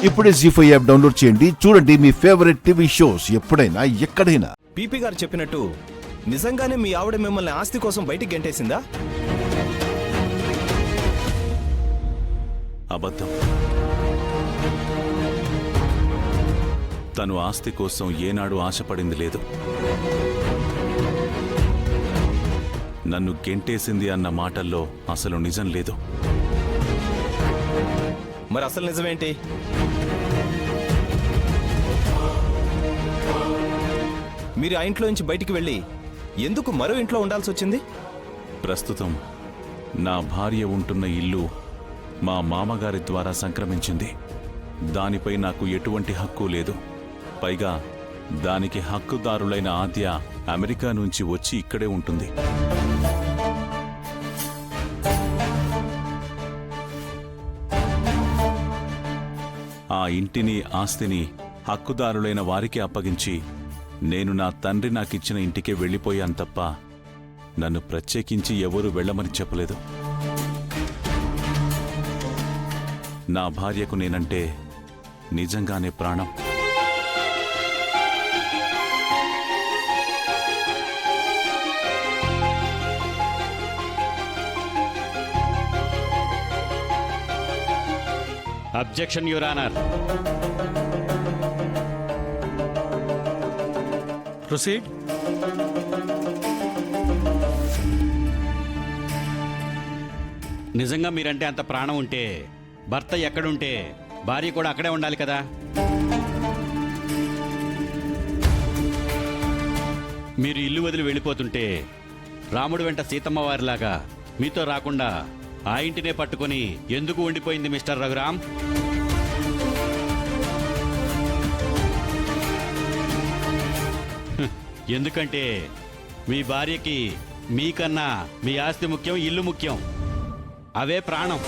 ఇప్పుడే జీ5 app download చేయండి. చూడండి మీ ఫేవరెట్ టీవీ షోస్ ఎప్పుడైనా ఎక్కడైనా. పీపీ గారు చెప్పినట్టు నిజంగానే మీ ఆవిడ మిమ్మల్ని ఆస్తి కోసం బయటికి గెంటేసిందా? అబద్ధం. తను ఆస్తి కోసం ఏనాడు ఆశపడింది లేదు. నన్ను గెంటేసింది అన్న మాటల్లో అసలు నిజం లేదు. మరి అసలు నిజమేంటి? మీరు ఆ ఇంట్లో నుంచి బయటికి వెళ్ళి ఎందుకు మరో ఇంట్లో ఉండాల్సి వచ్చింది? ప్రస్తుతం నా భార్య ఉంటున్న ఇల్లు మా మామగారి ద్వారా సంక్రమించింది. దానిపై నాకు ఎటువంటి హక్కు లేదు. పైగా దానికి హక్కుదారులైన ఆద్య అమెరికా నుంచి వచ్చి ఇక్కడే ఉంటుంది. ఆ ఇంటిని, ఆస్తిని హక్కుదారులైన వారికి అప్పగించి నేను నా తండ్రి నాకిచ్చిన ఇంటికే వెళ్ళిపోయాను తప్ప నన్ను ప్రత్యేకించి ఎవరూ వెళ్ళమని చెప్పలేదు. నా భార్యకు నేనంటే నిజంగానే ప్రాణం. Objection your honour. ప్రొసీడ్. నిజంగా మీరంటే అంత ప్రాణం ఉంటే భర్త ఎక్కడుంటే భార్య కూడా అక్కడే ఉండాలి కదా. మీరు ఇల్లు వదిలి వెళ్ళిపోతుంటే రాముడు వెంట సీతమ్మ వారిలాగా మీతో రాకుండా ఆ ఇంటినే పట్టుకొని ఎందుకు ఉండిపోయింది మిస్టర్ రఘురామ్? ఎందుకంటే మీ భార్యకి మీకన్నా మీ ఆస్తి ముఖ్యం, ఇల్లు ముఖ్యం. అవే ప్రాణం.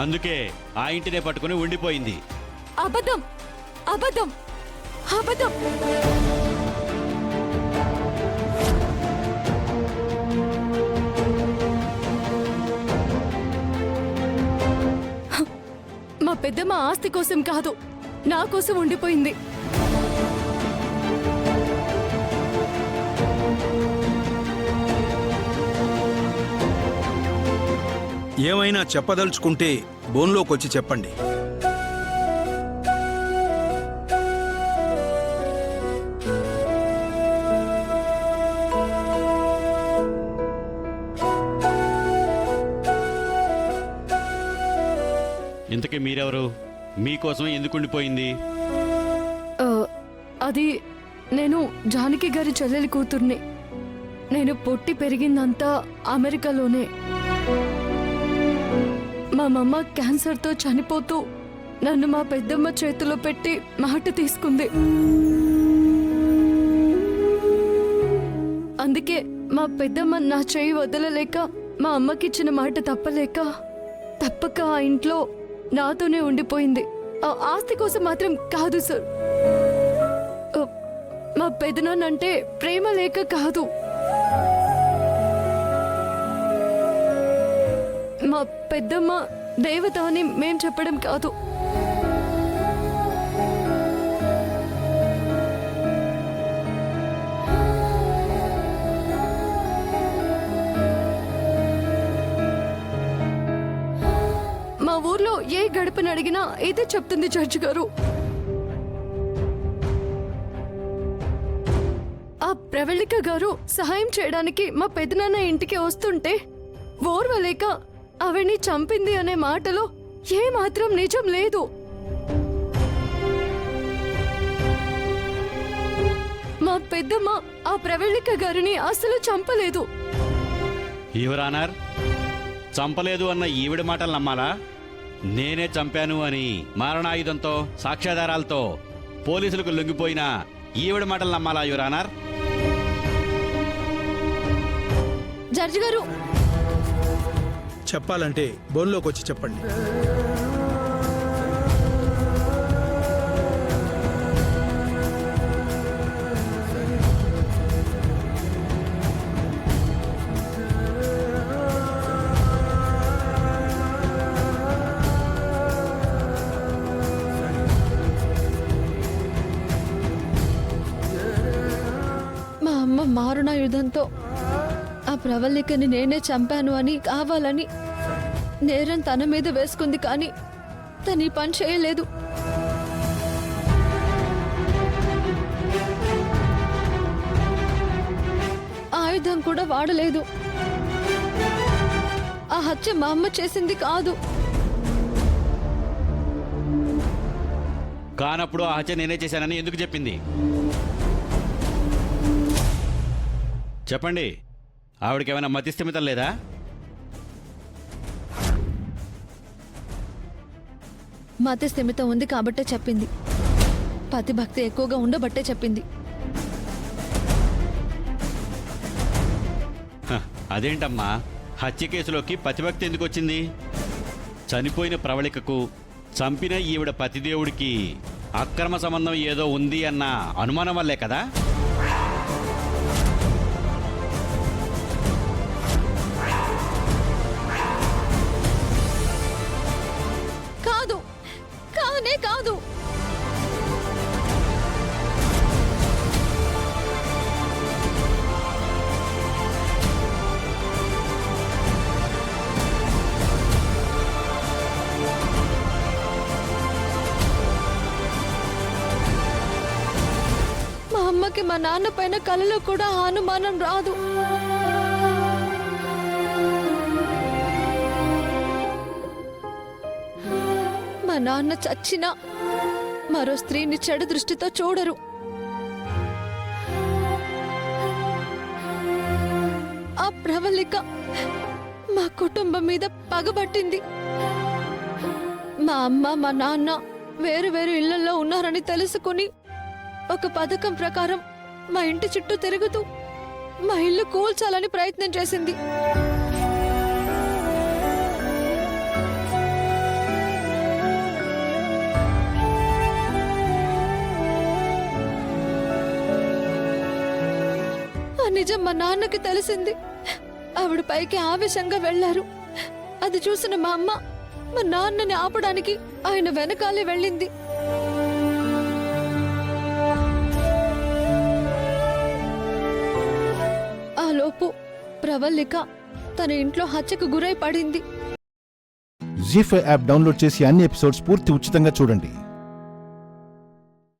అందుకే ఆ ఇంటినే పట్టుకుని ఉండిపోయింది. అబద్ధం, అబద్ధం, అబద్ధం. మా పెద్దమ్మ ఆస్తి కోసం కాదు, నా కోసం ఉండిపోయింది. ఏమైనా చెప్పదలుచుకుంటే బోన్లోకి వచ్చి చెప్పండి. ఇంతకీ మీరెవరు? మీకోసం ఎందుకు ఉండిపోయింది? అది నేను జానకి గారి చెల్లెలి కూతుర్ని. నేను పుట్టి పెరిగిందంతా అమెరికాలోనే. మా మమ్మ క్యాన్సర్తో చనిపోతూ నన్ను మా పెద్దమ్మ చేతిలో పెట్టి మాట తీసుకుంది. అందుకే మా పెద్దమ్మ నా చేయి వదలలేక, మా అమ్మకిచ్చిన మాట తప్పక ఆ ఇంట్లో నాతోనే ఉండిపోయింది. ఆ ఆస్తి కోసం మాత్రం కాదు సార్. మా పెదనాన్నంటే ప్రేమ లేక కాదు, మా పెద్దమ్మ దేవత అని మేం చెప్పడం కాదు. మా ఊర్లో ఏ గడపని అడిగినా ఇదే చెప్తుంది జడ్జి గారు. ఆ ప్రవళిక గారు సహాయం చేయడానికి మా పెదనాన్న ఇంటికి వస్తుంటే ఓర్వలేక ఆవిడ్ని చంపింది అనే మాటలో ఏ మాత్రం నిజం లేదు. మా పెద్దమ్మ ఆ ప్రవళిక గారిని అసలు చంపలేదు. యువర్ ఆనర్, చంపలేదు అన్న ఈవిడ మాటలు నమ్మాలా? నేనే చంపాను అని మారణాయుధంతో, సాక్ష్యాధారాలతో పోలీసులకు లొంగిపోయిన ఈవిడ మాటలు నమ్మాలా యువర్ ఆనర్? జడ్జి గారు, చెప్పాలంటే బోన్లోకి వచ్చి చెప్పండి. మారణాయుధంతో ఆ ప్రవల్లికని నేనే చంపాను అని కావాలని నేరం తన మీద వేసుకుంది, కానీ తను ఈ పని చేయలేదు. ఆయుధం కూడా వాడలేదు. ఆ హత్య మా అమ్మ చేసింది కాదు. కానప్పుడు ఆ హత్య నేనే చేశానని ఎందుకు చెప్పింది? చెప్పండి, ఆవిడకేమైనా మతిస్థిమితం లేదా? మతి స్థిమితం ఉంది కాబట్టే చెప్పింది. పతిభక్తి ఎక్కువగా ఉండబట్టే చెప్పింది. హ, అదేంటమ్మా, హత్య కేసులోకి పతిభక్తి ఎందుకు వచ్చింది? చనిపోయిన ప్రవళికకు చంపిన ఈవిడ పతిదేవుడికి అక్రమ సంబంధం ఏదో ఉంది అన్న అనుమానం వల్లే కదా? కాదు, కానే కాదు. మా అమ్మకి మా నాన్న పైన కలలో కూడా ఆ అనుమానం రాదు. మా నాన్న చచ్చినా మరో స్త్రీని చెడు దృష్టితో చూడరు. ఆ ప్రవళిక మా కుటుంబం మీద పగబట్టింది. మా అమ్మ మా నాన్న వేరు వేరు ఇళ్లలో ఉన్నారని తెలుసుకుని ఒక పథకం ప్రకారం మా ఇంటి చుట్టూ తిరుగుతూ మా ఇల్లు కూల్చాలని ప్రయత్నం చేసింది. ఆ నిజం మా నాన్నకి తెలిసింది. ఆవిడ పైకి ఆవేశంగా వెళ్లారు. అది చూసిన మా అమ్మ మా నాన్నని ఆపడానికి ఆయన వెనకాలే వెళ్ళింది. ఆ లోపు ప్రవల్లిక తన ఇంట్లో హత్యకు గురై పడింది. జీ5 యాప్ డౌన్లోడ్ చేసి అన్ని ఎపిసోడ్స్ పూర్తి ఉచితంగా చూడండి.